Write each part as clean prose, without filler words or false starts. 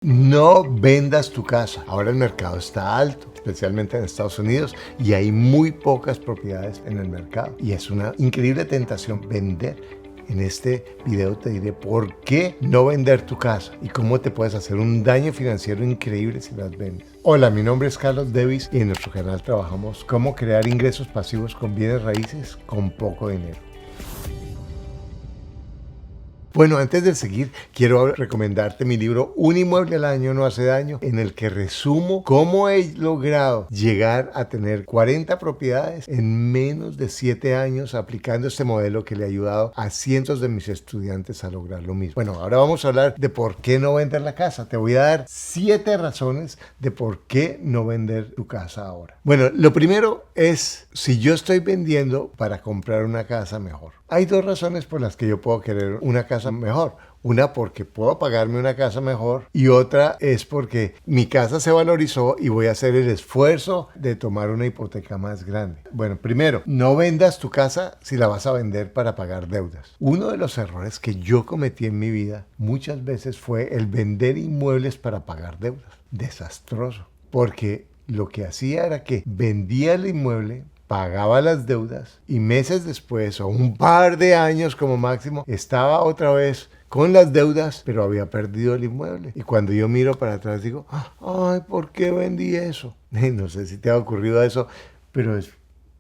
No vendas tu casa. Ahora el mercado está alto, especialmente en Estados Unidos, y hay muy pocas propiedades en el mercado. Y es una increíble tentación vender. En este video te diré por qué no vender tu casa y cómo te puedes hacer un daño financiero increíble si las vendes. Hola, mi nombre es Carlos Davis y en nuestro canal trabajamos cómo crear ingresos pasivos con bienes raíces con poco dinero. Bueno, antes de seguir, quiero recomendarte mi libro Un inmueble al año no hace daño, en el que resumo cómo he logrado llegar a tener 40 propiedades en menos de 7 años aplicando este modelo que le ha ayudado a cientos de mis estudiantes a lograr lo mismo. Bueno, ahora vamos a hablar de por qué no vender la casa. Te voy a dar 7 razones de por qué no vender tu casa ahora. Bueno, lo primero es si yo estoy vendiendo para comprar una casa mejor. Hay 2 razones por las que yo puedo querer una casa mejor. Una porque puedo pagarme una casa mejor y otra es porque mi casa se valorizó y voy a hacer el esfuerzo de tomar una hipoteca más grande. Bueno, primero, no vendas tu casa si la vas a vender para pagar deudas. Uno de los errores que yo cometí en mi vida muchas veces fue el vender inmuebles para pagar deudas. Desastroso, porque lo que hacía era que vendía el inmueble, pagaba las deudas y meses después o un par de años como máximo estaba otra vez con las deudas, pero había perdido el inmueble. Y cuando yo miro para atrás digo, ay, ¿por qué vendí eso? No sé si te ha ocurrido eso, pero es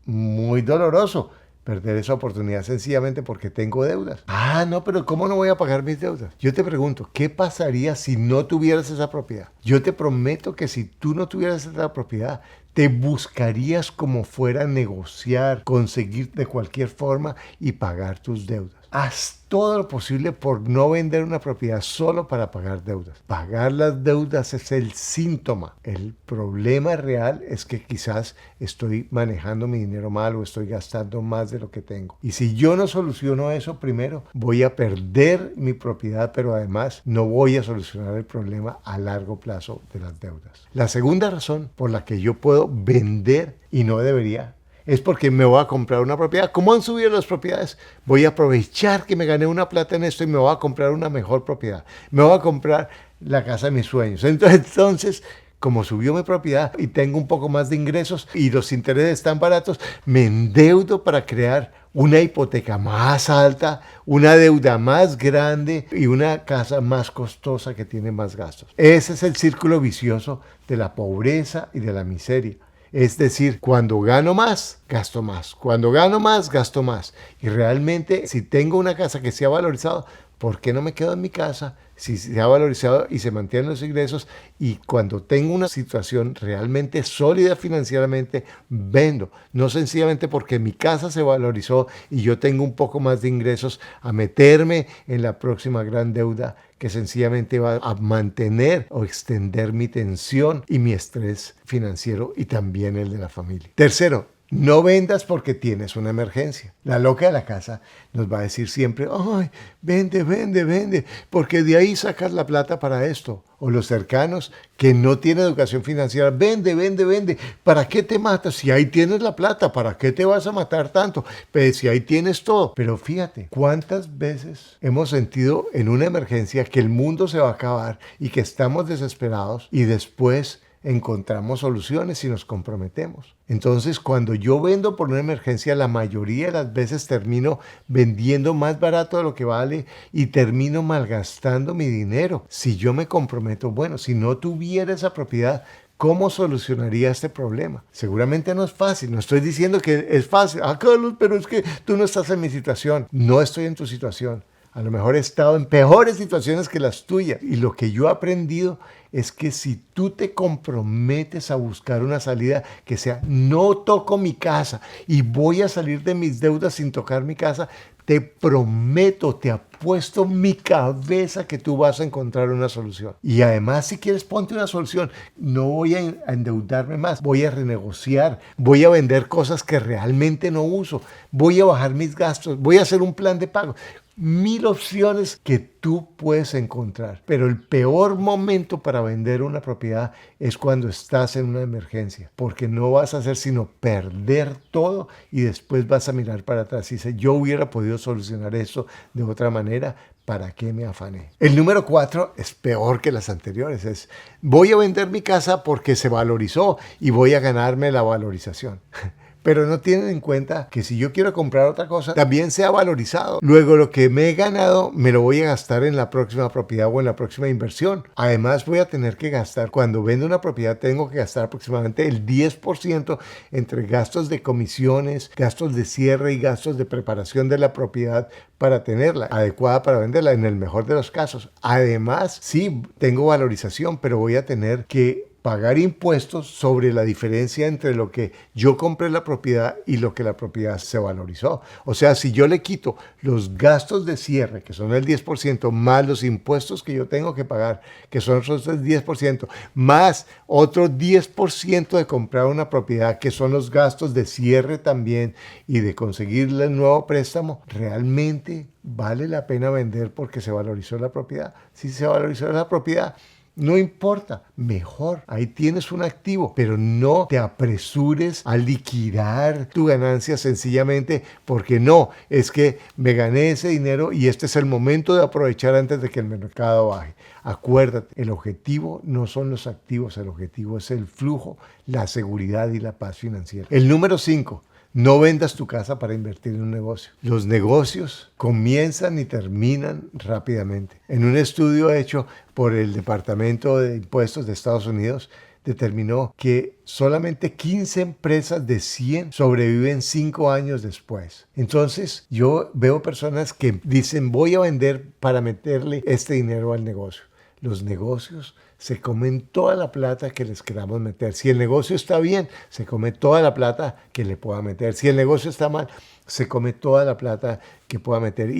muy doloroso perder esa oportunidad sencillamente porque tengo deudas. No, pero ¿cómo no voy a pagar mis deudas? Yo te pregunto, ¿qué pasaría si no tuvieras esa propiedad? Yo te prometo que si tú no tuvieras esa propiedad, te buscarías como fuera negociar, conseguir de cualquier forma y pagar tus deudas. Haz todo lo posible por no vender una propiedad solo para pagar deudas. Pagar las deudas es el síntoma. El problema real es que quizás estoy manejando mi dinero mal o estoy gastando más de lo que tengo. Y si yo no soluciono eso primero, voy a perder mi propiedad, pero además no voy a solucionar el problema a largo plazo de las deudas. La segunda razón por la que yo puedo vender y no debería es porque me voy a comprar una propiedad. ¿Cómo han subido las propiedades? Voy a aprovechar que me gané una plata en esto y me voy a comprar una mejor propiedad. Me voy a comprar la casa de mis sueños. Entonces, como subió mi propiedad y tengo un poco más de ingresos y los intereses están baratos, me endeudo para crear una hipoteca más alta, una deuda más grande y una casa más costosa que tiene más gastos. Ese es el círculo vicioso de la pobreza y de la miseria. Es decir, cuando gano más, gasto más. Cuando gano más, gasto más. Y realmente, si tengo una casa que se ha valorizado, ¿por qué no me quedo en mi casa si se ha valorizado y se mantienen los ingresos? Y cuando tengo una situación realmente sólida financieramente, vendo. No sencillamente porque mi casa se valorizó y yo tengo un poco más de ingresos a meterme en la próxima gran deuda que sencillamente va a mantener o extender mi tensión y mi estrés financiero y también el de la familia. Tercero, no vendas porque tienes una emergencia. La loca de la casa nos va a decir siempre, ay, vende, vende, vende, porque de ahí sacas la plata para esto. O los cercanos que no tienen educación financiera, vende, vende, vende. ¿Para qué te matas? Si ahí tienes la plata, ¿para qué te vas a matar tanto? Pues si ahí tienes todo. Pero fíjate, ¿cuántas veces hemos sentido en una emergencia que el mundo se va a acabar y que estamos desesperados y después encontramos soluciones y nos comprometemos? Entonces, cuando yo vendo por una emergencia, la mayoría de las veces termino vendiendo más barato de lo que vale y termino malgastando mi dinero. Si yo me comprometo, bueno, si no tuviera esa propiedad, ¿cómo solucionaría este problema? Seguramente no es fácil. No estoy diciendo que es fácil. Carlos, pero es que tú no estás en mi situación. No estoy en tu situación. A lo mejor he estado en peores situaciones que las tuyas. Y lo que yo he aprendido es que si tú te comprometes a buscar una salida que sea, no toco mi casa y voy a salir de mis deudas sin tocar mi casa, te prometo, te apuesto mi cabeza que tú vas a encontrar una solución. Y además, si quieres, ponte una solución. No voy a endeudarme más, voy a renegociar, voy a vender cosas que realmente no uso, voy a bajar mis gastos, voy a hacer un plan de pago. 1000 opciones que tú puedes encontrar. Pero el peor momento para vender una propiedad es cuando estás en una emergencia, porque no vas a hacer sino perder todo y después vas a mirar para atrás y dices, yo hubiera podido solucionar eso de otra manera ¿para qué me afané? El número 4 es peor que las anteriores. Es, voy a vender mi casa porque se valorizó y voy a ganarme la valorización. Pero no tienen en cuenta que si yo quiero comprar otra cosa, también se ha valorizado. Luego lo que me he ganado me lo voy a gastar en la próxima propiedad o en la próxima inversión. Además voy a tener que gastar, cuando vendo una propiedad tengo que gastar aproximadamente el 10% entre gastos de comisiones, gastos de cierre y gastos de preparación de la propiedad para tenerla adecuada para venderla en el mejor de los casos. Además, sí, tengo valorización, pero voy a tener que pagar impuestos sobre la diferencia entre lo que yo compré la propiedad y lo que la propiedad se valorizó. O sea, si yo le quito los gastos de cierre, que son el 10%, más los impuestos que yo tengo que pagar, que son esos 10%, más otro 10% de comprar una propiedad, que son los gastos de cierre también, y de conseguirle el nuevo préstamo, realmente vale la pena vender porque se valorizó la propiedad. Si se valorizó la propiedad, no importa, mejor, ahí tienes un activo, pero no te apresures a liquidar tu ganancia sencillamente porque no, es que me gané ese dinero y este es el momento de aprovechar antes de que el mercado baje. Acuérdate, el objetivo no son los activos, el objetivo es el flujo, la seguridad y la paz financiera. El número 5. No vendas tu casa para invertir en un negocio. Los negocios comienzan y terminan rápidamente. En un estudio hecho por el Departamento de Impuestos de Estados Unidos, determinó que solamente 15 empresas de 100 sobreviven 5 años después. Entonces, yo veo personas que dicen, voy a vender para meterle este dinero al negocio. Los negocios se comen toda la plata que les queramos meter. Si el negocio está bien, se come toda la plata que le pueda meter. Si el negocio está mal, se come toda la plata que pueda meter.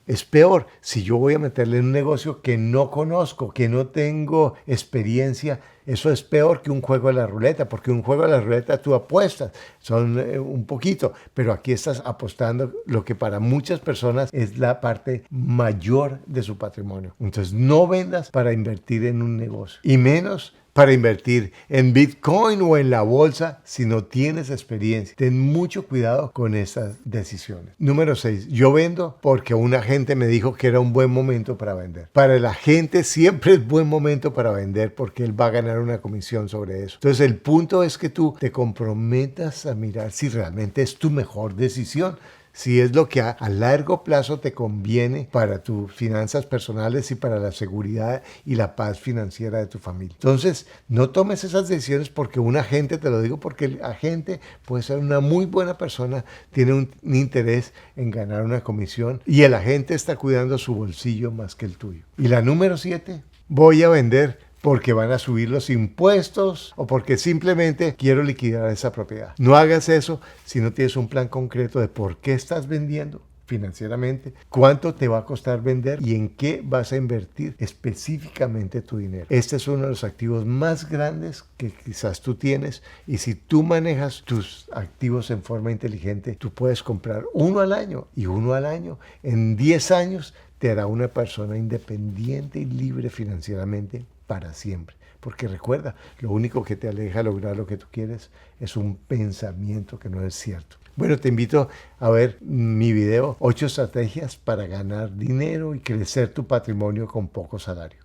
Es peor, si yo voy a meterle en un negocio que no conozco, que no tengo experiencia, eso es peor que un juego de la ruleta, porque un juego de la ruleta tú apuestas, son un poquito, pero aquí estás apostando lo que para muchas personas es la parte mayor de su patrimonio. Entonces no vendas para invertir en un negocio, y menos para invertir en Bitcoin o en la bolsa si no tienes experiencia. Ten mucho cuidado con estas decisiones. Número 6. Yo vendo porque un agente me dijo que era un buen momento para vender. Para el agente siempre es buen momento para vender porque él va a ganar una comisión sobre eso. Entonces el punto es que tú te comprometas a mirar si realmente es tu mejor decisión. Si es lo que a largo plazo te conviene para tus finanzas personales y para la seguridad y la paz financiera de tu familia. Entonces, no tomes esas decisiones porque un agente, te lo digo porque el agente puede ser una muy buena persona, tiene un interés en ganar una comisión y el agente está cuidando su bolsillo más que el tuyo. Y la número 7, voy a vender porque van a subir los impuestos o porque simplemente quiero liquidar esa propiedad. No hagas eso si no tienes un plan concreto de por qué estás vendiendo financieramente, cuánto te va a costar vender y en qué vas a invertir específicamente tu dinero. Este es uno de los activos más grandes que quizás tú tienes y si tú manejas tus activos en forma inteligente, tú puedes comprar uno al año y uno al año. En 10 años te hará una persona independiente y libre financieramente para siempre. Porque recuerda, lo único que te aleja de lograr lo que tú quieres es un pensamiento que no es cierto. Bueno, te invito a ver mi video, 8 estrategias para ganar dinero y crecer tu patrimonio con poco salario.